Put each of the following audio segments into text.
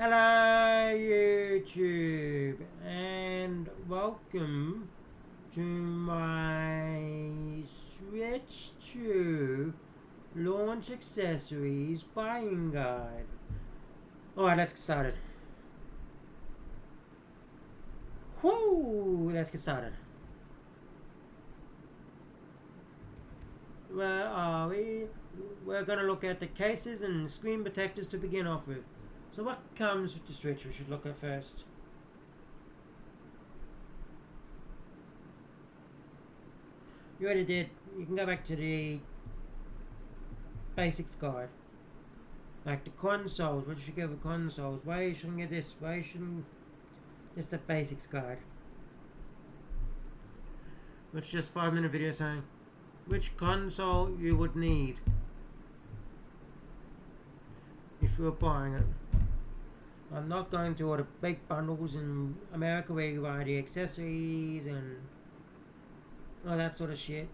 Hello YouTube and welcome to my Switch 2 launch accessories buying guide. Alright, let's get started. Whoo! Let's get started. Where are we? We're gonna look at the cases and screen protectors to begin off with. So what comes with the Switch we should look at first? You already did. You can go back to the basics guide. Like the consoles, what you should get with consoles. Why you shouldn't get this? Why you shouldn't... Just the basics guide. Which is just 5-minute video saying which console you would need if you were buying it. I'm not going to all the big bundles in America where you buy the accessories and all that sort of shit.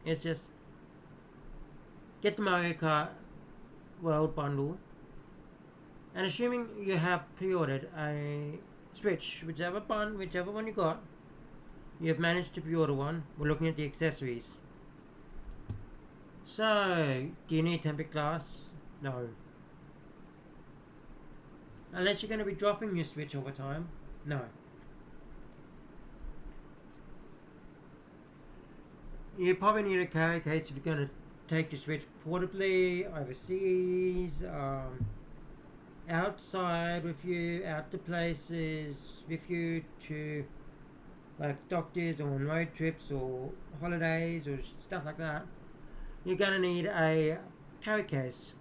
It's just get the Mario Kart World bundle, and assuming you have pre-ordered a Switch, whichever one you got, you have managed to pre-order one. We're looking at the accessories. So, do you need tempered glass? No. Unless you're going to be dropping your Switch over time? No. You probably need a carry case if you're going to take your Switch portably, overseas, outside with you, out to places with you, to like doctors or on road trips or holidays or stuff like that. You're going to need a carry case.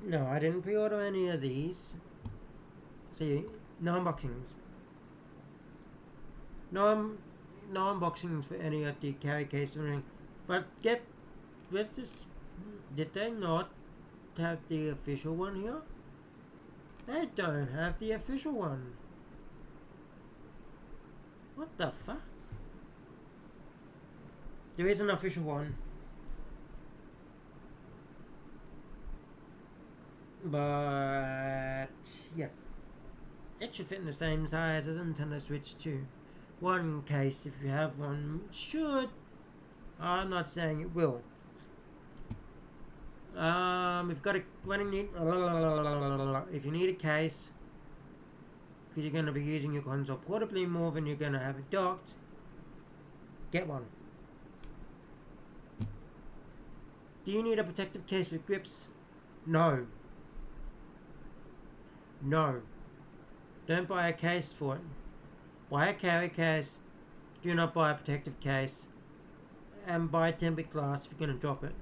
No, I didn't pre-order any of these. See, no unboxings. No unboxings for any of the carry case or anything. But where's this? Did they not have the official one here? They don't have the official one. What the fuck? There is an official one. But yeah, it should fit in the same size as a Nintendo Switch 2. One case, if you have one, should. I'm not saying it will. We've got a running need. If you need a case, because you're going to be using your console portably more than you're going to have it docked, get one. Do you need a protective case with grips? No. No. Don't buy a case for it. Buy a carry case. Do not buy a protective case. And buy tempered glass if you're going to drop it.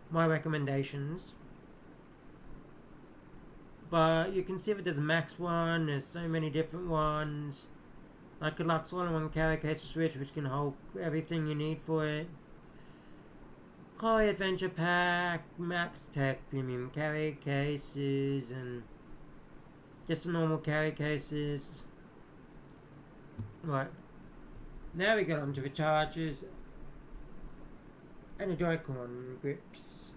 My recommendations. But you can see if there's a Max one. There's so many different ones. Like a Lux All-in-One carry case for Switch, which can hold everything you need for it. High Adventure Pack, Max Tech Premium carry cases, and just the normal carry cases. Right. Now we get onto the chargers and the Joy-Con grips.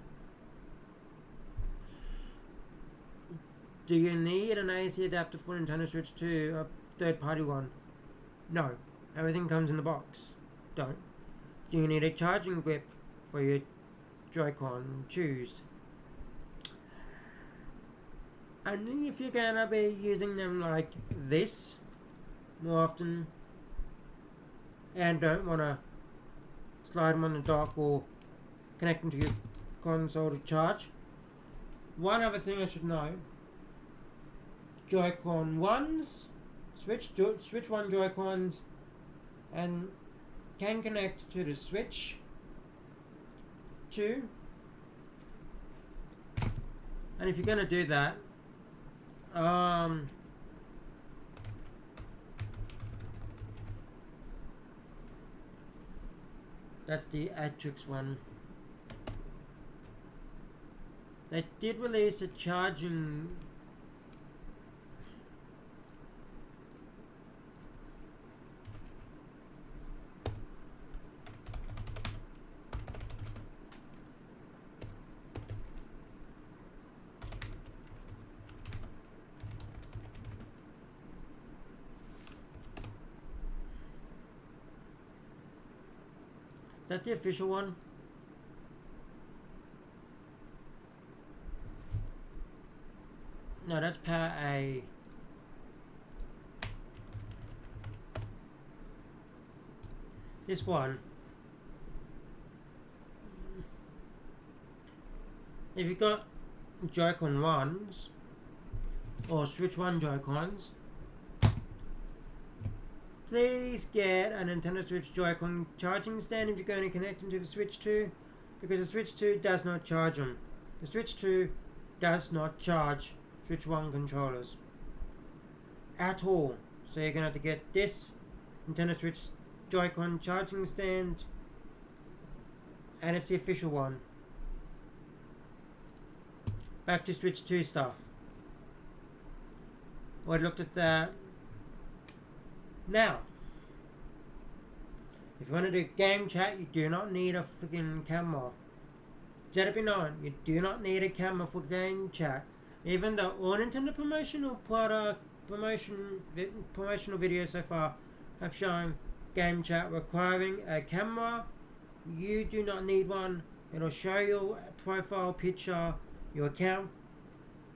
Do you need an AC adapter for Nintendo Switch 2, a third-party one? No. Everything comes in the box. Don't. Do you need a charging grip for your Joy-Con? Choose. Only if you're gonna be using them like this more often and don't want to slide them on the dock or connect them to your console to charge. One other thing I should know, Joy-Con 1s, Switch 1 Joy-Cons, and can connect to the Switch 2. And if you're going to do that, that's the Atrix one. They did release a charging Is that the official one? No, that's Power A. This one. If you've got Joy-Con 1s or Switch 1 Joy-Cons, please get a Nintendo Switch Joy-Con charging stand if you're going to connect them to the Switch 2, because the Switch 2 does not charge them. The Switch 2 does not charge Switch 1 controllers at all. So you're going to have to get this Nintendo Switch Joy-Con charging stand, and it's the official one. Back to Switch 2 stuff. I looked at that. Now, if you want to do game chat, you do not need a freaking camera. Let it be known, you do not need a camera for game chat. Even though all Nintendo promotional videos so far have shown game chat requiring a camera, you do not need one. It'll show your profile picture, your account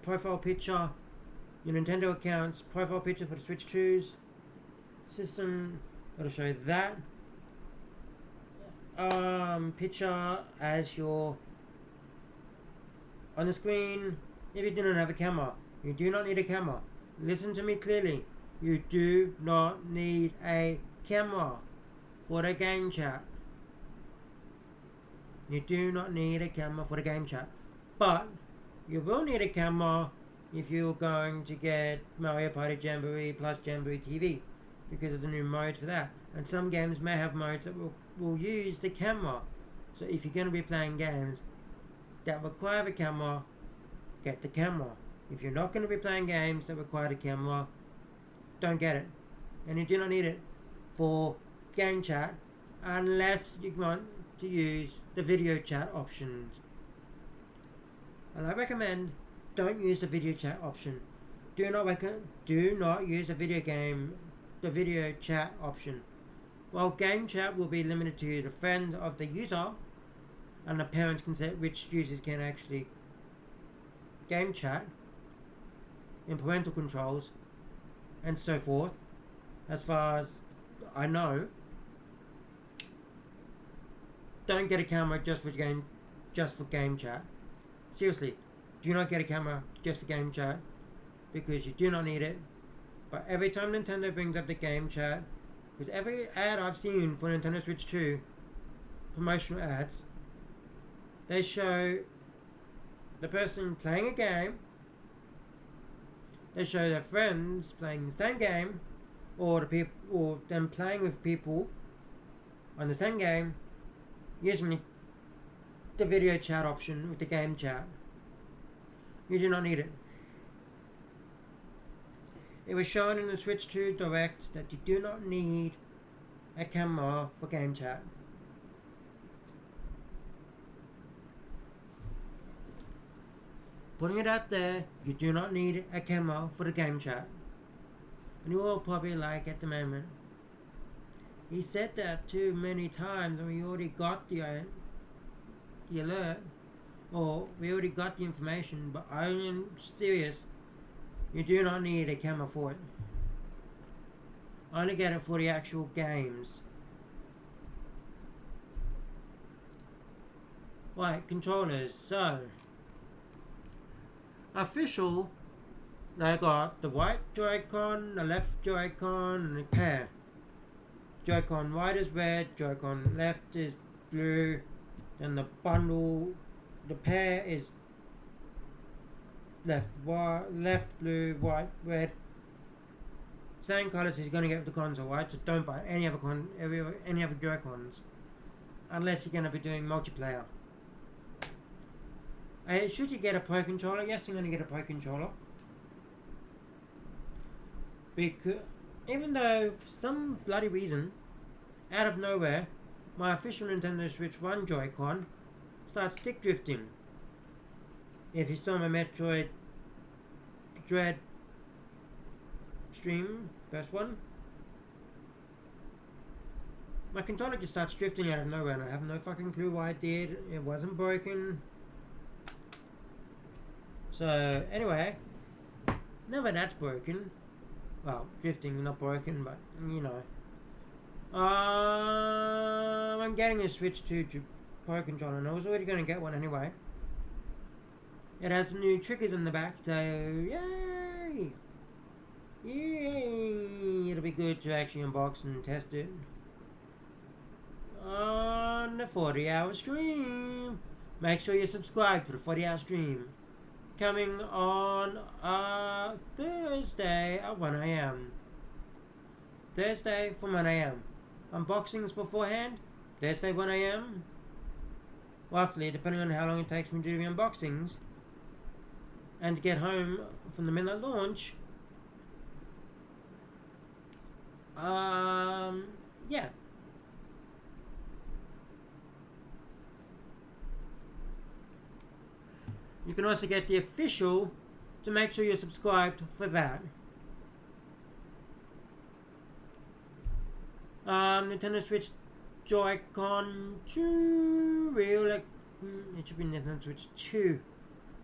profile picture, your Nintendo account's profile picture for the Switch 2's system. It'll show that picture as your on the screen. If you do not have a camera, you do not need a camera. Listen to me clearly. You do not need a camera for the game chat. You do not need a camera for the game chat. But you will need a camera if you're going to get Mario Party Jamboree plus Jamboree TV, because of the new modes for that. And some games may have modes that will use the camera. So if you're going to be playing games that require a camera, get the camera. If you're not going to be playing games that require the camera, don't get it. And you do not need it for game chat unless you want to use the video chat options. And I recommend don't use the video chat option. Do not use the video chat option. While game chat will be limited to the friends of the user and the parents can set which users can actually game chat in parental controls and so forth, as far as I know, don't get a camera just for game chat. Seriously, do not get a camera just for game chat, because you do not need it. But every time Nintendo brings up the game chat, because every ad I've seen for Nintendo Switch 2, promotional ads, they show the person playing a game, they show their friends playing the same game, or them playing with people on the same game, using the video chat option with the game chat. You do not need it. It was shown in the Switch 2 Direct that you do not need a camera for game chat. Putting it out there, you do not need a camera for the game chat. And you all probably like at the moment, he said that too many times and we already got the alert, or we already got the information, but I am serious, you do not need a camera for it. Only get it for the actual games. Right, controllers, so official, they got the right Joy-Con, the left Joy-Con, and a pair. Joy-Con right is red, Joy-Con left is blue, and the bundle, the pair is left blue, white, red. Same colours as you're going to get with the console, right? So don't buy any other Joy-Cons unless you're going to be doing multiplayer. Should you get a Pro Controller? Yes, you're going to get a Pro Controller. Because even though for some bloody reason, out of nowhere, my official Nintendo Switch 1 Joy-Con starts stick drifting. If you saw my Metroid Dread stream, first one, My controller just starts drifting out of nowhere and I have no fucking clue why it did. It wasn't broken. So, anyway, now that that's broken, well, drifting, not broken, but, you know. I'm getting a Switch 2 Pro Controller, and I was already going to get one anyway. It has new triggers in the back, so yay! Yay! It'll be good to actually unbox and test it on the 40-hour stream. Make sure you subscribe to the 40-hour stream. Coming on Thursday at 1 a.m. Thursday from 1 a.m. Unboxings beforehand, Thursday 1 a.m. Roughly, depending on how long it takes me to do the unboxings. And to get home from the midnight launch. Yeah. You can also get the official, to make sure you're subscribed for that. Nintendo Switch Joy-Con 2 real, it should be Nintendo Switch 2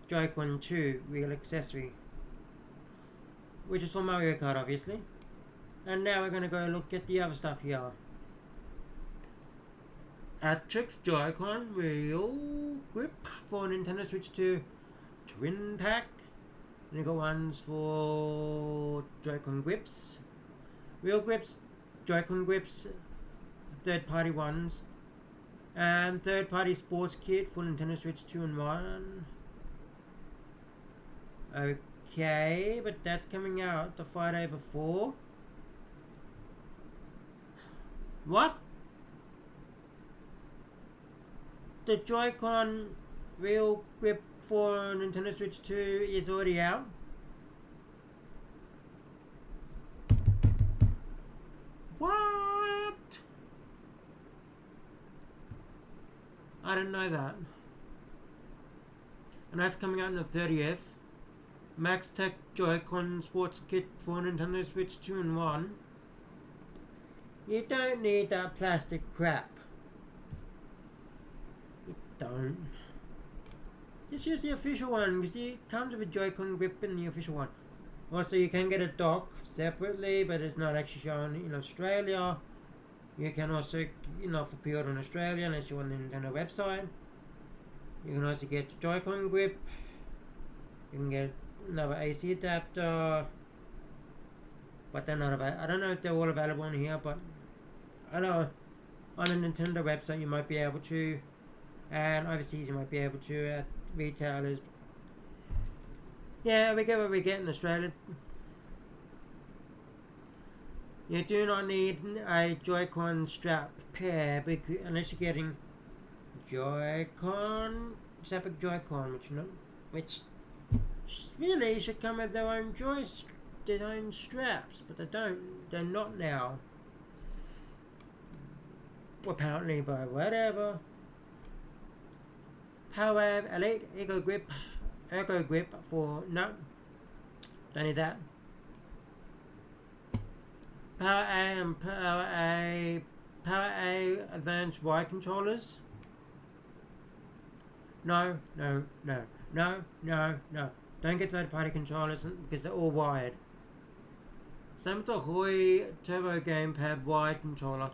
Joy-Con 2 real accessory, which is for Mario Kart, obviously. And now we're gonna go look at the other stuff here. Atrix Joy-Con real grip for Nintendo Switch 2 twin pack. And you got ones for Joy-Con grips, real grips, Joy-Con grips, third-party ones, and third-party sports kit for Nintendo Switch 2 and 1. Okay, but that's coming out the Friday before. What? The Joy-Con real grip for Nintendo Switch 2 is already out? What? I didn't know that. And that's coming out on the 30th. Max Tech Joy-Con Sports Kit for Nintendo Switch 2 and 1. You don't need that plastic crap. You don't. Just use the official one, because it comes with a Joy-Con grip in the official one. Also, you can get a dock separately, but it's not actually shown in Australia. You can also, for pre-order in Australia, unless you're on the Nintendo website. You can also get the Joy-Con grip. You can get another AC adapter. But they're not available. I don't know if they're all available in here, but I know on the Nintendo website you might be able to, and overseas you might be able to at retailers. Yeah, we get what we get in Australia. You do not need a Joy-Con strap pair unless you're getting Joy-Con, separate Joy-Con, which really should come with their own straps, but they don't. They're not now. Apparently, but whatever. PowerWave Elite Ergo Grip for no. Don't need that. Power A and Power A Advanced wire controllers. No. Don't get third-party controllers because they're all wired. Same with the Hoi Turbo Gamepad wired controller.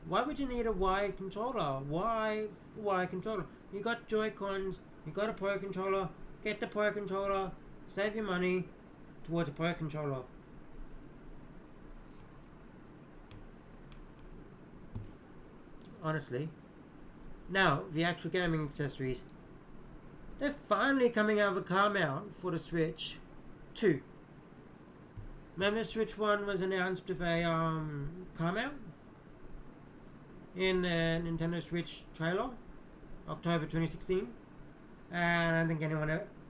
Why would you need a wired controller? Why wired controller? You got Joy-Cons, you got a Pro controller. Get the Pro controller. Save your money towards a Pro controller. Honestly. Now, the actual gaming accessories. They're finally coming out of a car mount for the Switch 2. Remember Switch 1 was announced with a car mount? In the Nintendo Switch trailer, October 2016. And I don't think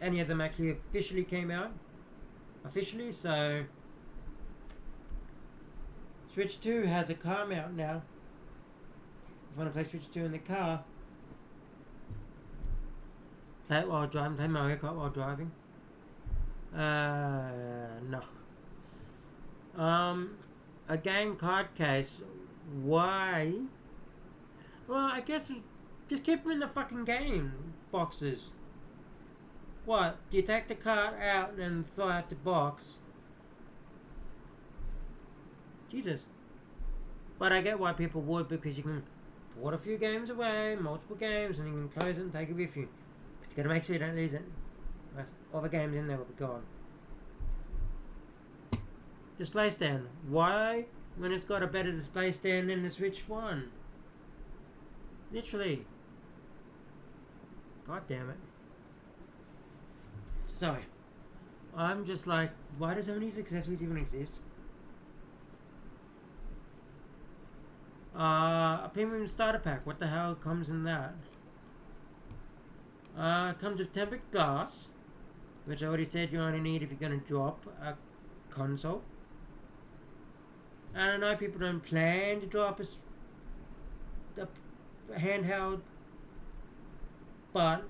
any of them actually officially came out. So Switch 2 has a car mount now. If you want to play Switch 2 in the car, play it while driving, play Mario Kart while driving. No. A game card case Why? Well, I guess just keep them in the fucking game boxes. What? You take the card out and throw out the box? Jesus. But I get why people would, because you can put a few games away, multiple games, and you can close it and take it with you. But you gotta make sure you don't lose it. All the games in there will be gone. Display stand. Why? When it's got a better display stand than the Switch 1. Literally. God damn it. Sorry. I'm just like, why do some of these accessories even exist? A premium starter pack. What the hell comes in that? Comes with tempered glass, which I already said you only need if you're going to drop a console. And I know people don't plan to drop a handheld, but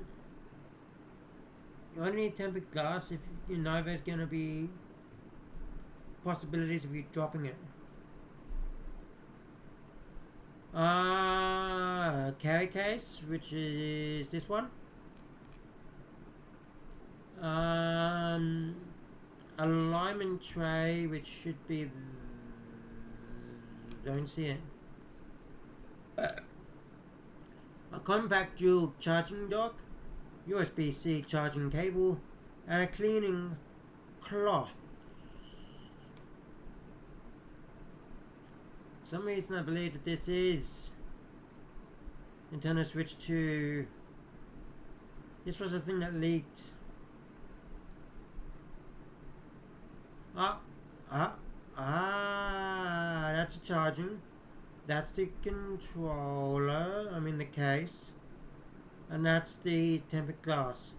you only need tempered glass if you know there's going to be possibilities of you dropping it. Carry case, which is this one. Alignment tray, which should be don't see it. A compact dual charging dock, USB-C charging cable, and a cleaning cloth. For some reason I believe that this is Nintendo Switch 2. This was the thing that leaked. That's a charging. That's the controller, I mean the case. And that's the tempered glass.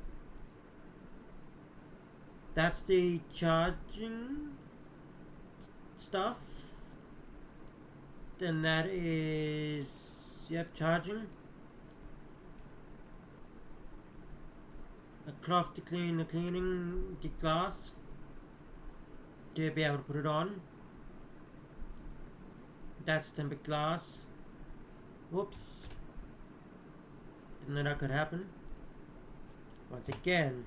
That's the charging stuff. Then that is, yep, charging. A cloth to clean the glass. To be able to put it on. That's tempered glass. Whoops. Didn't know that could happen. Once again,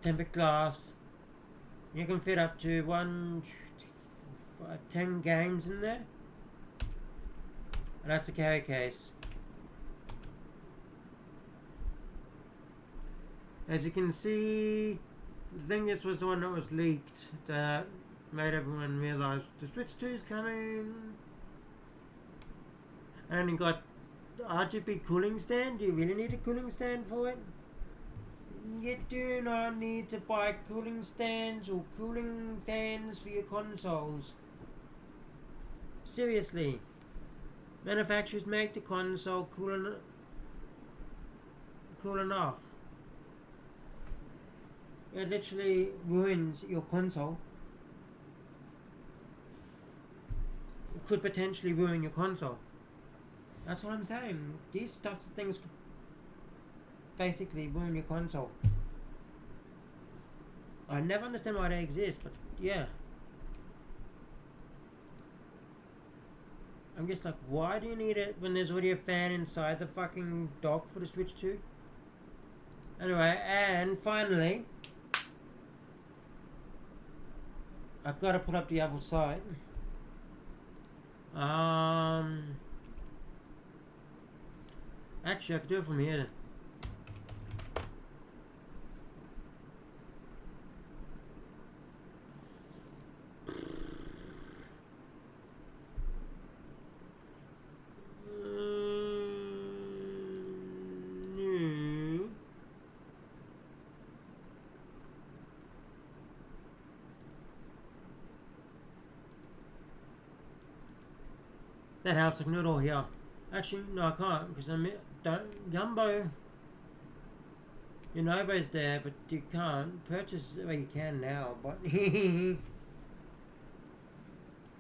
tempered glass. You can fit up to 10 games in there. And that's a carry case. As you can see, I think this was the one that was leaked that made everyone realise the Switch 2 is coming. And then you got the RGB cooling stand. Do you really need a cooling stand for it? You do not need to buy cooling stands or cooling fans for your consoles. Seriously. Manufacturers make the console cool enough. It literally ruins your console. It could potentially ruin your console. That's what I'm saying. These types of things could basically ruin your console. I never understand why they exist, but yeah. I'm just like, why do you need it when there's already a fan inside the fucking dock for the Switch 2? Anyway, and finally, I've got to put up the other side. Actually, I could do it from here. That helps. I can do it all here. Actually, no, I can't because Yumbo. Your Nobo's there, but you can't purchase. Well, you can now, but waiting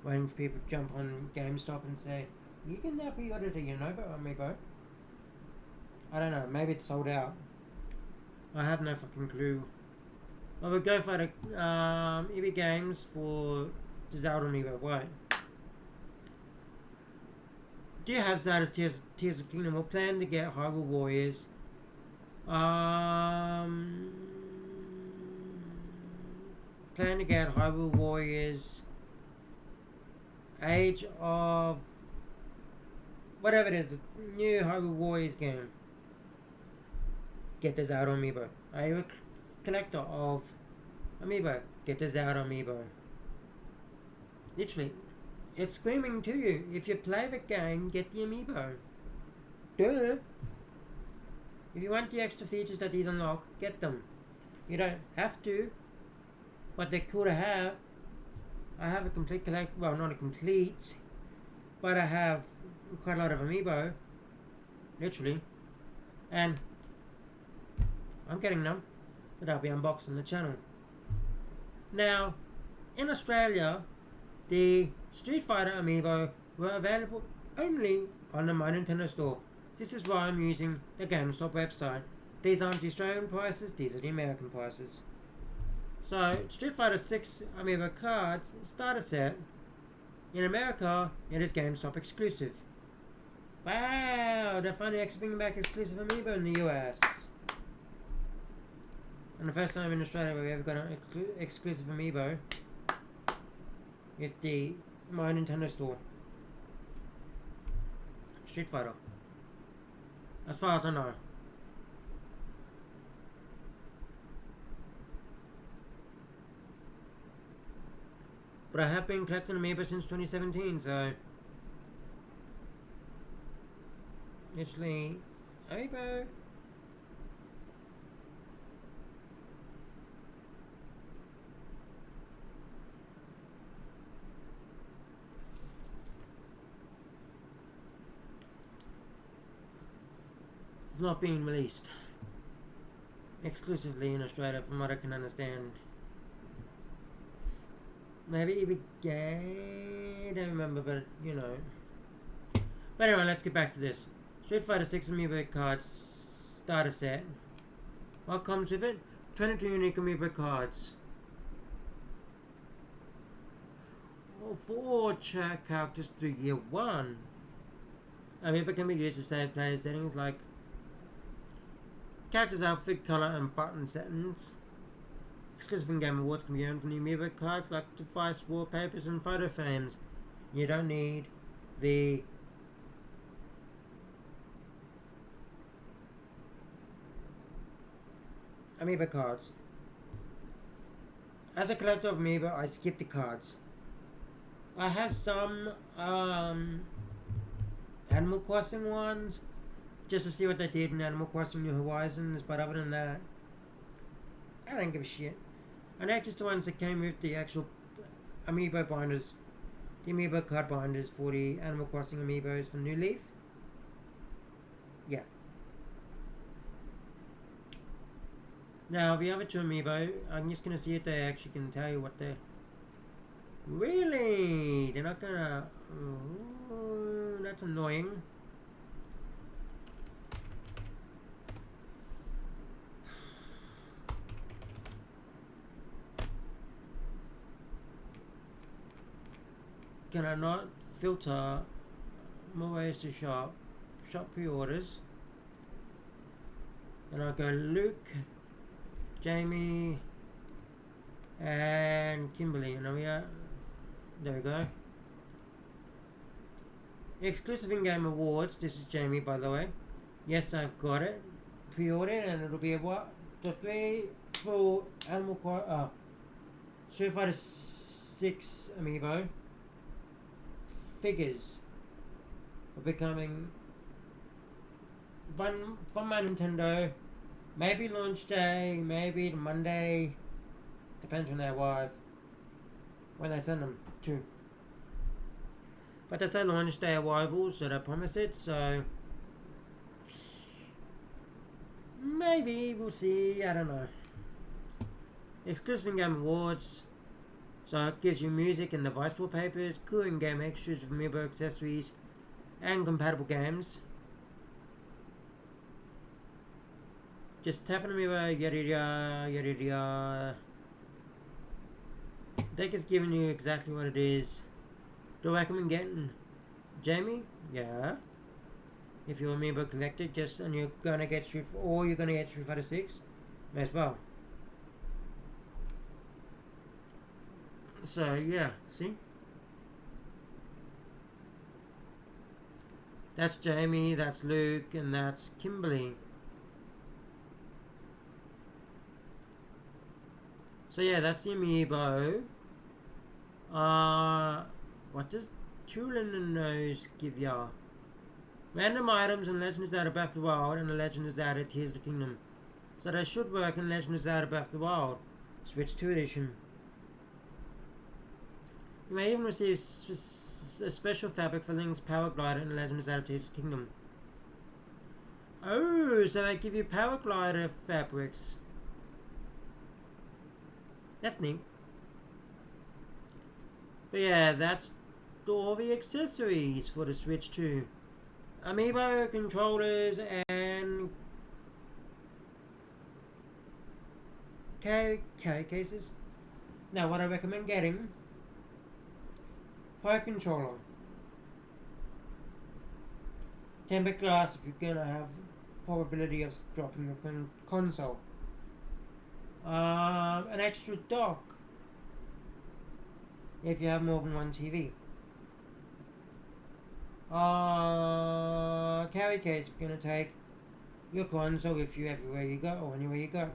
for people to jump on GameStop and say, "You can now pre-order the Yonobo amiibo." I don't know. Maybe it's sold out. I have no fucking clue. Well, we'll go for the EB Games for the Zelda amiibo. Right. do have Zelda Tears of Kingdom or plan to get Hyrule Warriors. Um, plan to get Hyrule Warriors, Age of whatever it is, the new Hyrule Warriors game. Get this out on Amiibo. Are you a collector of Amiibo? Get this out on Amiibo. Literally, it's screaming to you. If you play the game, get the Amiibo. Duh. If you want the extra features that these unlock, get them. You don't have to, but they're cool to have. I have a complete well, not a complete, but I have quite a lot of Amiibo. Literally. And I'm getting them, that I'll be unboxing the channel. Now, in Australia, the Street Fighter Amiibo were available only on the My Nintendo store. This is why I'm using the GameStop website. These aren't the Australian prices, these are the American prices. So, Street Fighter 6 Amiibo cards starter set. In America, it is GameStop exclusive. Wow, they're finally actually bringing back exclusive Amiibo in the US. And the first time in Australia where we ever got an exclusive Amiibo with the My Nintendo store. Street Fighter. As far as I know. But I have been collecting Amiibo since 2017, so literally Amiibo. Not being released exclusively in Australia, from what I can understand. Maybe it be gay, I don't remember, but you know. But anyway, let's get back to this. Street Fighter 6 Amiibo cards starter set. What comes with it? 22 unique Amiibo cards. 4 chat characters through year 1. Amiibo can be used to save player settings like character's outfit, color, and button settings. Exclusive in-game awards can be earned from the Amiibo cards like device wallpapers and photo frames. You don't need the Amiibo cards. As a collector of Amiibo, I skip the cards. I have some Animal Crossing ones, just to see what they did in Animal Crossing New Horizons, but other than that, I don't give a shit. And they're just the ones that came with the actual Amiibo binders, the Amiibo card binders for the Animal Crossing Amiibos for New Leaf. Yeah. Now, the other two Amiibo, I'm just gonna see if they actually can tell you what they're... Really? They're not gonna... Oh, that's annoying. Can I not filter more ways to shop? Shop pre-orders. And I'll go Luke, Jamie, and Kimberly. And there we go. Exclusive in-game awards. This is Jamie, by the way. Yes, I've got it. Pre-ordered, and it'll be a what? The 3 full Street Fighter 6 Amiibo figures are becoming from my Nintendo. Maybe launch day, maybe the Monday. Depends when they arrive. When they send them to. But they say launch day arrival, so they promise it, so maybe we'll see, I don't know. Exclusive in-game awards. So it gives you music and device wallpapers, cool in-game extras with Amiibo accessories, and compatible games. Just tap on Amiibo, yada yada yada yada. Deck is giving you exactly what it is. Do I recommend getting Jamie? Yeah. If you're amiibo collector, and you're gonna get Street Fighter 6, may as well. So yeah, see? That's Jamie, that's Luke, and that's Kimberly. So yeah, that's the amiibo. What does Tool in the Nose give ya? Random items in Legend of Zelda Breath of the Wild and the Legend of Zelda Tears of the Kingdom. So they should work in Legend of Zelda Breath of the Wild. Switch 2 edition. You may even receive a special fabric for Link's Power Glider in the Legend of Zelda Tears of the Kingdom. Oh, so they give you Power Glider fabrics. That's neat. But yeah, that's all the accessories for the Switch 2. Amiibo, controllers, and carry cases. Now, what I recommend getting: Pro Controller, tempered glass if you're gonna have probability of dropping your console. An extra dock if you have more than one TV. Carry case if you're gonna take your console with you everywhere you go or anywhere you go.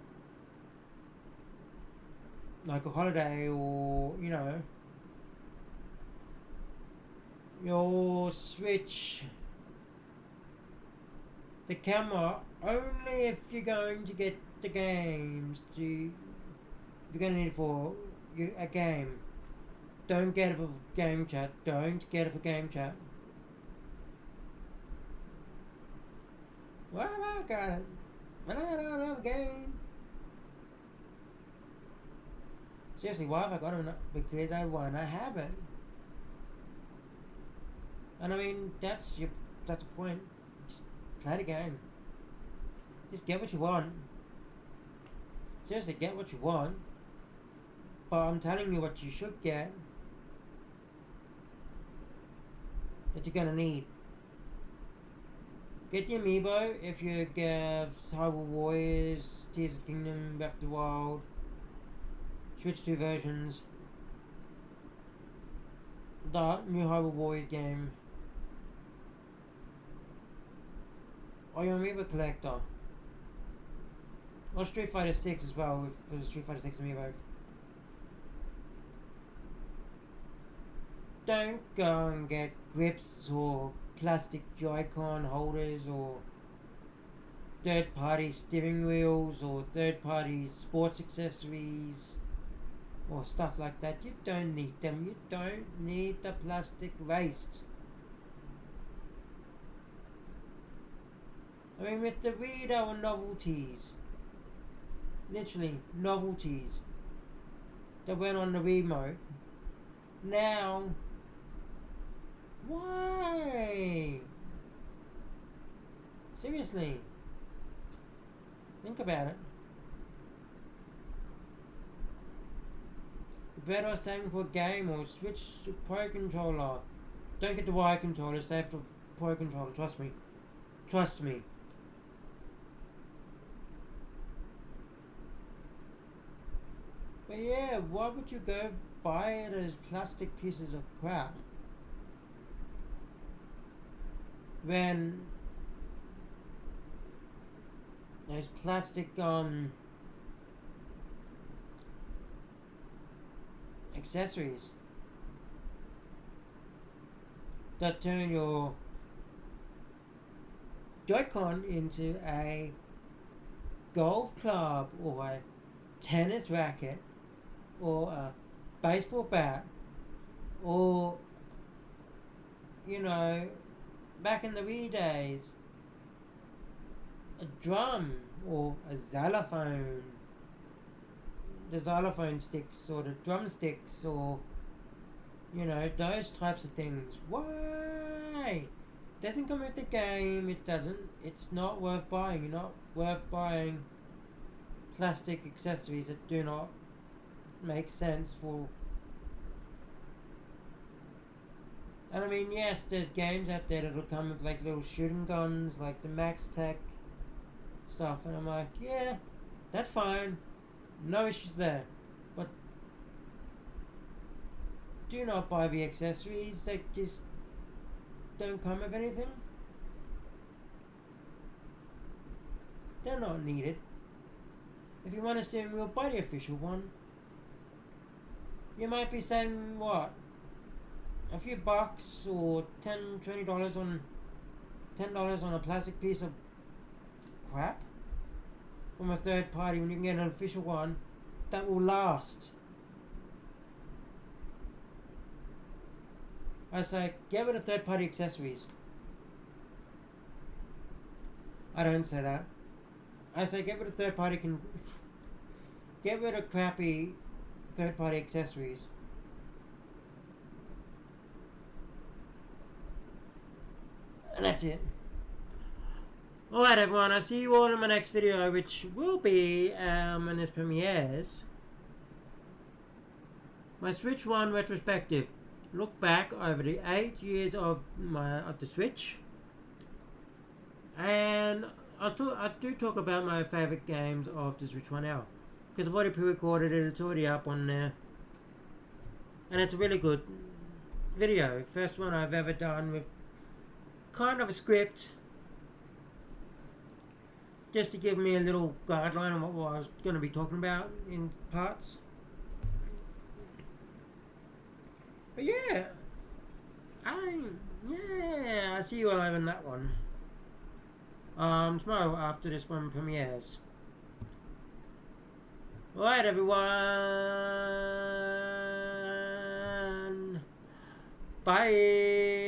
Like a holiday or, you know, your Switch. The camera only if you're going to get the games you're going to need it for a game. Don't get it for game chat. Don't get it for game chat. Why have I got it? When I don't have a game. Seriously, why have I got it? Because I want to have it. And I mean, that's the point. Just play the game. Just get what you want. Seriously, get what you want. But I'm telling you what you should get. That you're gonna need. Get the amiibo if you get Hyrule Warriors, Tears of the Kingdom, Breath of the Wild, Switch 2 versions, the new Hyrule Warriors game, or your amiibo collector, or Street Fighter 6 as well for the Street Fighter 6 amiibo. Don't go and get grips or plastic Joy-Con holders or third-party steering wheels or third-party sports accessories or stuff like that. You don't need them. You don't need the plastic waste. I mean, with the Wii, there were novelties. Literally, novelties that went on the Wiimote. Now, why? Seriously. Think about it. You're better off saving for a game or switch to Pro Controller. Don't get the Wire controller, save for Pro Controller, trust me. Trust me. But yeah, why would you go buy those plastic pieces of crap when those plastic accessories that turn your Joy-Con into a golf club or a tennis racket or a baseball bat or, you know, back in the Wii days, a drum or a xylophone, the xylophone sticks or the drumsticks or, you know, those types of things. Why? Doesn't come with the game. It doesn't. It's not worth buying. You're not worth buying plastic accessories that do not make sense for And I mean, yes, there's games out there that'll come with like little shooting guns, like the Max Tech stuff, and I'm like, yeah, that's fine, no issues there. But do not buy the accessories that just don't come with anything. They're not needed. If you want a steering wheel, buy the official one. You might be saving what? A few bucks or $10, $20 on $10 on a plastic piece of crap from a third party when you can get an official one that will last. I say, get rid of third party accessories. I don't say that. I say, get rid of get rid of crappy third party accessories. And that's it. Alright everyone, I'll see you all in my next video, which will be, when this premieres, my Switch 1 retrospective. Look back over the 8 years of the Switch, and I do talk about my favourite games of the Switch 1 now, because I've already pre-recorded it, it's already up on there, and it's a really good video. First one I've ever done with kind of a script, just to give me a little guideline on what I was going to be talking about in parts. But yeah, I see you all over in that one. Tomorrow after this one premieres. Alright everyone, bye.